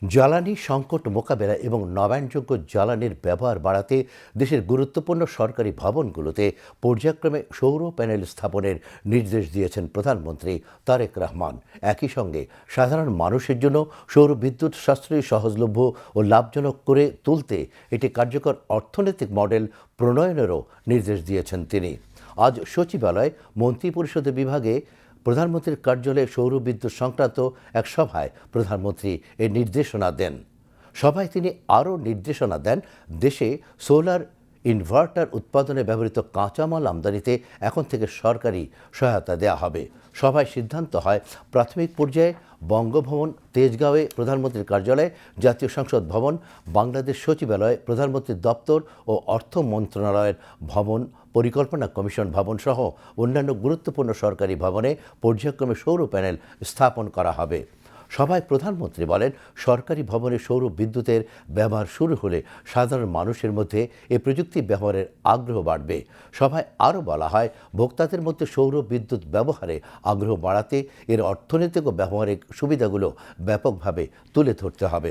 জ্বালানি সংকট মোকাবেলা এবং নবায়নযোগ্য জ্বালানির ব্যবহার বাড়াতে দেশের গুরুত্বপূর্ণ সরকারি ভবনগুলোতে পর্যায়ক্রমে সৌর প্যানেল স্থাপনের নির্দেশ দিয়েছেন প্রধানমন্ত্রী তারেক রহমান। একই সঙ্গে সাধারণ মানুষের জন্য সৌর বিদ্যুৎ সাশ্রয়ী, সহজলভ্য ও লাভজনক করে তুলতে একটি কার্যকর অর্থনৈতিক মডেল প্রণয়নেরও নির্দেশ দিয়েছেন তিনি। আজ সচিবালয় মন্ত্রিপরিষদ বিভাগে প্রধানমন্ত্রীর কার্যালয়ে সৌর বিদ্যুৎ সংক্রান্ত এক সভায় প্রধানমন্ত্রী এর নির্দেশনা দেন। সভায় তিনি আরও নির্দেশনা দেন, দেশে সোলার ইনভার্টার উৎপাদনে ব্যবহৃত কাঁচামাল আমদানিতে এখন থেকে সরকারি সহায়তা দেওয়া হবে। সভায় সিদ্ধান্ত হয়, প্রাথমিক পর্যায়ে বঙ্গভবন, তেজগাঁওয়ে প্রধানমন্ত্রীর কার্যালয়, জাতীয় সংসদ ভবন, বাংলাদেশ সচিবালয়, প্রধানমন্ত্রীর দপ্তর ও অর্থ মন্ত্রণালয়ের ভবন, পরিকল্পনা কমিশন ভবন সহ অন্যান্য গুরুত্বপূর্ণ সরকারি ভবনে পর্যায়ক্রমে সৌর প্যানেল স্থাপন করা হবে। সভায় প্রধানমন্ত্রী বলেন, সরকারি ভবনে সৌর বিদ্যুতের ব্যবহার শুরু হলে সাধারণ মানুষের মধ্যে এ প্রযুক্তি ব্যবহারের আগ্রহ বাড়বে। সভায় আরও বলা হয়, ভোক্তাদের মধ্যে সৌর বিদ্যুৎ ব্যবহারে আগ্রহ বাড়াতে এর অর্থনৈতিক ও ব্যবহারিক সুবিধাগুলো ব্যাপকভাবে তুলে ধরতে হবে।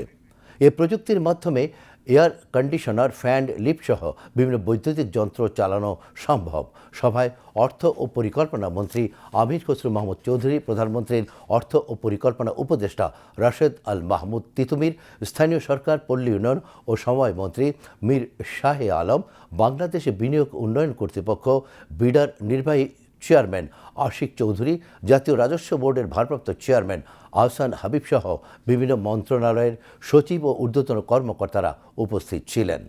এ প্রযুক্তির মাধ্যমে এয়ার কন্ডিশনার, ফ্যান, লিফট সহ বিভিন্ন বৈদ্যুতিক যন্ত্র চালানো সম্ভব। সভায় অর্থ ও পরিকল্পনা মন্ত্রী আমির খসরু মাহমুদ চৌধুরী, প্রধানমন্ত্রীর অর্থ ও পরিকল্পনা উপদেষ্টা রাশেদ আল মাহমুদ তিতুমির, স্থানীয় সরকার, পল্লী উন্নয়ন ও সমবায় মন্ত্রী মীর শাহে আলম, বাংলাদেশে বিনিয়োগ উন্নয়ন কর্তৃপক্ষ বিডার নির্বাহী চেয়ারম্যান আশিক চৌধুরী, জাতীয় রাজস্ব বোর্ডের ভারপ্রাপ্ত চেয়ারম্যান আহসান হাবিব সহ বিভিন্ন মন্ত্রণালয়ের সচিব ও ঊর্ধ্বতন কর্মকর্তারা উপস্থিত ছিলেন।